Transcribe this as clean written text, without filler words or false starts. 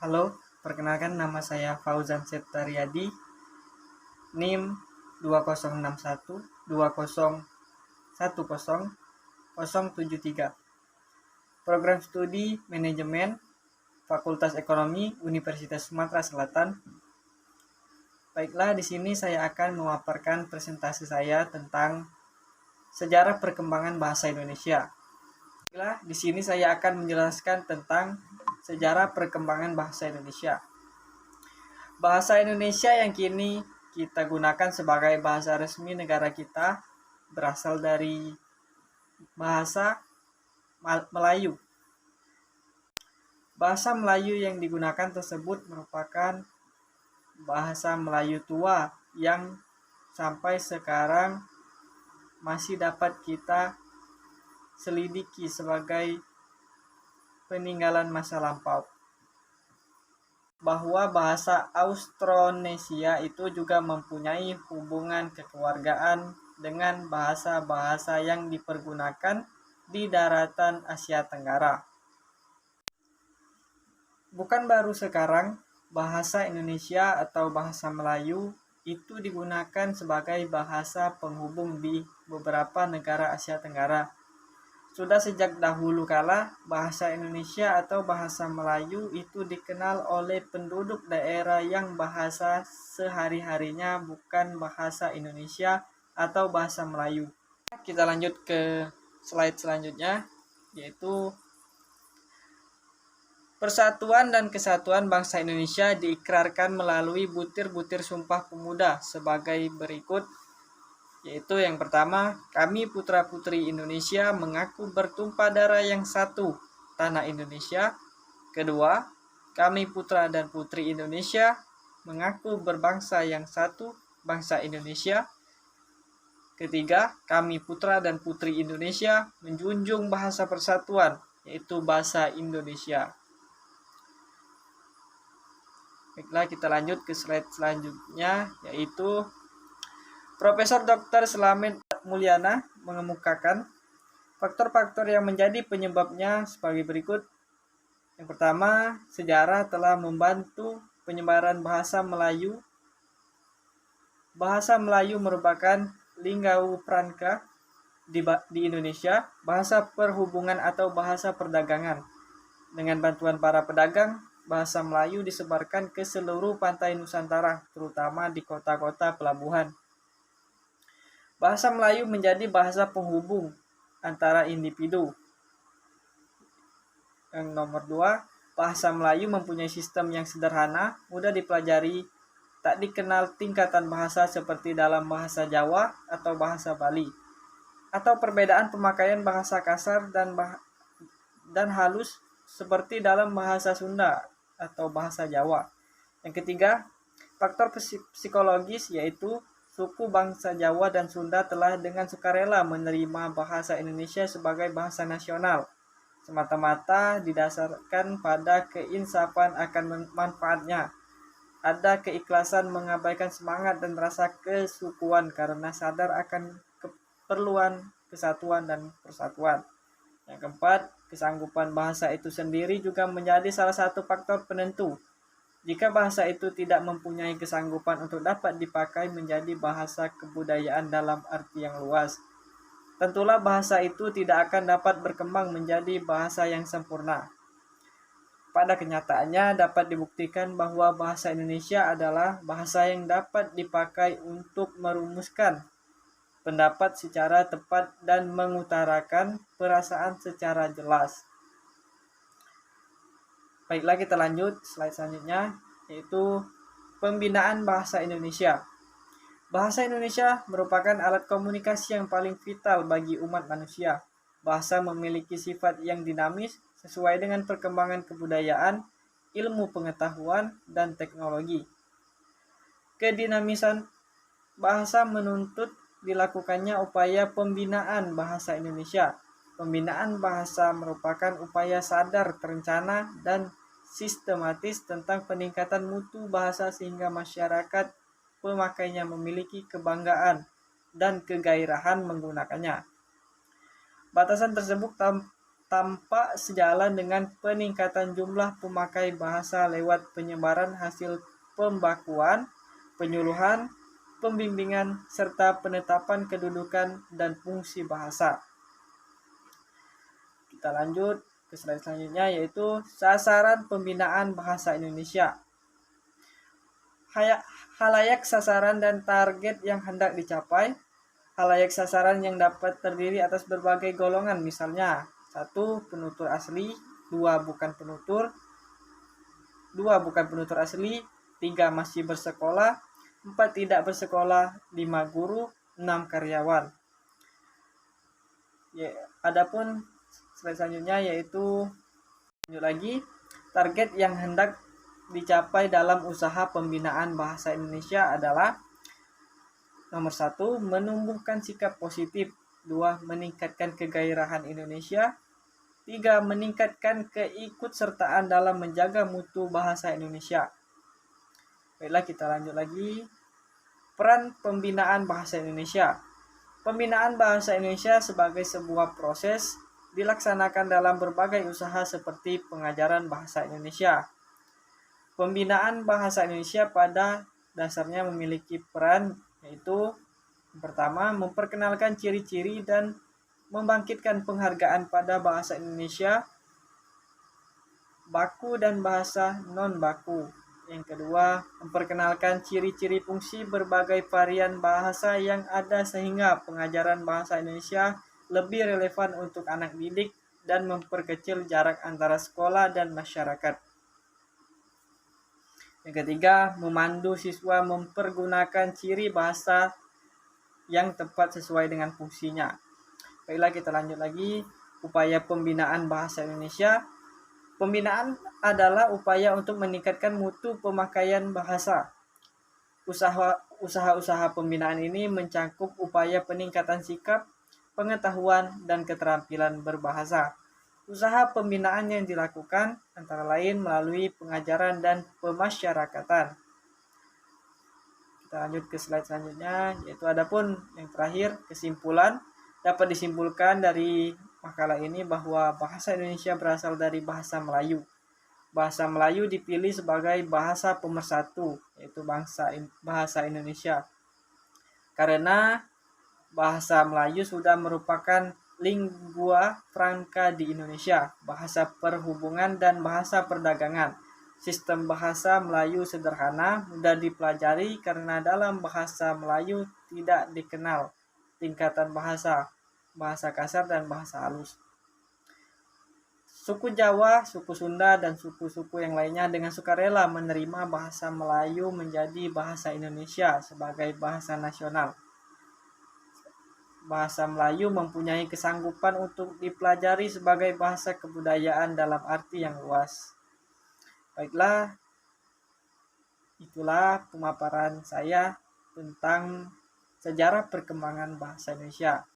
Halo, perkenalkan nama saya Fauzan Septaryadi, NIM 2061201073. Program Studi Manajemen Fakultas Ekonomi Universitas Sumatera Selatan. Baiklah, di sini saya akan memaparkan presentasi saya tentang sejarah perkembangan bahasa Indonesia. Baiklah, di sini saya akan menjelaskan tentang sejarah perkembangan bahasa Indonesia. Bahasa Indonesia yang kini kita gunakan sebagai bahasa resmi negara kita berasal dari bahasa Melayu. Bahasa Melayu yang digunakan tersebut merupakan bahasa Melayu tua yang sampai sekarang masih dapat kita selidiki sebagai peninggalan masa lampau. Bahwa bahasa Austronesia itu juga mempunyai hubungan kekeluargaan dengan bahasa-bahasa yang dipergunakan di daratan Asia Tenggara. Bukan baru sekarang bahasa Indonesia atau bahasa Melayu itu digunakan sebagai bahasa penghubung di beberapa negara Asia Tenggara. Sudah sejak dahulu kala, bahasa Indonesia atau bahasa Melayu itu dikenal oleh penduduk daerah yang bahasa sehari-harinya bukan bahasa Indonesia atau bahasa Melayu. Kita lanjut ke slide selanjutnya, yaitu Persatuan dan Kesatuan Bangsa Indonesia diikrarkan melalui butir-butir Sumpah Pemuda sebagai berikut. Yaitu yang pertama, kami putra-putri Indonesia mengaku bertumpah darah yang satu, tanah Indonesia. Kedua, kami putra dan putri Indonesia mengaku berbangsa yang satu, bangsa Indonesia. Ketiga, kami putra dan putri Indonesia menjunjung bahasa persatuan, yaitu bahasa Indonesia. Baiklah, kita lanjut ke slide selanjutnya, yaitu Profesor Dr. Slamet Mulyana mengemukakan faktor-faktor yang menjadi penyebabnya sebagai berikut. Yang pertama, sejarah telah membantu penyebaran bahasa Melayu. Bahasa Melayu merupakan linggau franca di Indonesia, bahasa perhubungan atau bahasa perdagangan. Dengan bantuan para pedagang, bahasa Melayu disebarkan ke seluruh pantai Nusantara, terutama di kota-kota pelabuhan. Bahasa Melayu menjadi bahasa penghubung antara individu. Yang nomor 2, bahasa Melayu mempunyai sistem yang sederhana, mudah dipelajari, tak dikenal tingkatan bahasa seperti dalam bahasa Jawa atau bahasa Bali, atau perbedaan pemakaian bahasa kasar dan halus seperti dalam bahasa Sunda atau bahasa Jawa. Yang ketiga, faktor psikologis, yaitu suku bangsa Jawa dan Sunda telah dengan sukarela menerima bahasa Indonesia sebagai bahasa nasional, semata-mata didasarkan pada keinsafan akan manfaatnya. Ada keikhlasan mengabaikan semangat dan rasa kesukuan karena sadar akan keperluan kesatuan dan persatuan. Yang keempat, kesanggupan bahasa itu sendiri juga menjadi salah satu faktor penentu. Jika bahasa itu tidak mempunyai kesanggupan untuk dapat dipakai menjadi bahasa kebudayaan dalam arti yang luas, tentulah bahasa itu tidak akan dapat berkembang menjadi bahasa yang sempurna. Pada kenyataannya dapat dibuktikan bahwa bahasa Indonesia adalah bahasa yang dapat dipakai untuk merumuskan pendapat secara tepat dan mengutarakan perasaan secara jelas. Baiklah, kita lanjut slide selanjutnya, yaitu pembinaan bahasa Indonesia. Bahasa Indonesia merupakan alat komunikasi yang paling vital bagi umat manusia. Bahasa memiliki sifat yang dinamis sesuai dengan perkembangan kebudayaan, ilmu pengetahuan, dan teknologi. Kedinamisan bahasa menuntut dilakukannya upaya pembinaan bahasa Indonesia. Pembinaan bahasa merupakan upaya sadar, terencana, dan sistematis tentang peningkatan mutu bahasa sehingga masyarakat pemakainya memiliki kebanggaan dan kegairahan menggunakannya. Batasan tersebut tampak sejalan dengan peningkatan jumlah pemakai bahasa lewat penyebaran hasil pembakuan, penyuluhan, pembimbingan, serta penetapan kedudukan dan fungsi bahasa. Kita lanjut ke slide selanjutnya, yaitu sasaran pembinaan bahasa Indonesia. Halayak sasaran dan target yang hendak dicapai. Halayak sasaran yang dapat terdiri atas berbagai golongan, misalnya 1. Penutur asli, 2. bukan penutur, 2. bukan penutur asli, 3. masih bersekolah, 4. tidak bersekolah, 5. guru, 6. karyawan. Adapun slide selanjutnya yaitu lanjut lagi, target yang hendak dicapai dalam usaha pembinaan bahasa Indonesia adalah nomor 1. menumbuhkan sikap positif, 2. meningkatkan kegairahan Indonesia, 3. meningkatkan keikutsertaan dalam menjaga mutu bahasa Indonesia. Baiklah, kita lanjut lagi. Peran pembinaan bahasa Indonesia. Pembinaan bahasa Indonesia sebagai sebuah proses dilaksanakan dalam berbagai usaha seperti pengajaran bahasa Indonesia. Pembinaan bahasa Indonesia pada dasarnya memiliki peran, yaitu pertama, memperkenalkan ciri-ciri dan membangkitkan penghargaan pada bahasa Indonesia baku dan bahasa non-baku. Yang kedua, memperkenalkan ciri-ciri fungsi berbagai varian bahasa yang ada sehingga pengajaran bahasa Indonesia lebih relevan untuk anak didik dan memperkecil jarak antara sekolah dan masyarakat. Yang ketiga, memandu siswa mempergunakan ciri bahasa yang tepat sesuai dengan fungsinya. Baiklah, kita lanjut lagi. Upaya pembinaan bahasa Indonesia. Pembinaan adalah upaya untuk meningkatkan mutu pemakaian bahasa. Usaha-usaha pembinaan ini mencakup upaya peningkatan sikap, pengetahuan, dan keterampilan berbahasa. Usaha pembinaan yang dilakukan antara lain melalui pengajaran dan pemasyarakatan. Kita lanjut ke slide selanjutnya, yaitu adapun yang terakhir, kesimpulan. Dapat disimpulkan dari makalah ini bahwa bahasa Indonesia berasal dari bahasa Melayu. Bahasa Melayu dipilih sebagai bahasa pemersatu, yaitu bahasa Indonesia. Karena bahasa Melayu sudah merupakan lingua franca di Indonesia, bahasa perhubungan dan bahasa perdagangan. Sistem bahasa Melayu sederhana, mudah dipelajari karena dalam bahasa Melayu tidak dikenal tingkatan bahasa kasar dan bahasa halus. Suku Jawa, suku Sunda, dan suku-suku yang lainnya dengan sukarela menerima bahasa Melayu menjadi bahasa Indonesia sebagai bahasa nasional. Bahasa Melayu mempunyai kesanggupan untuk dipelajari sebagai bahasa kebudayaan dalam arti yang luas. Baiklah, itulah pemaparan saya tentang sejarah perkembangan bahasa Indonesia.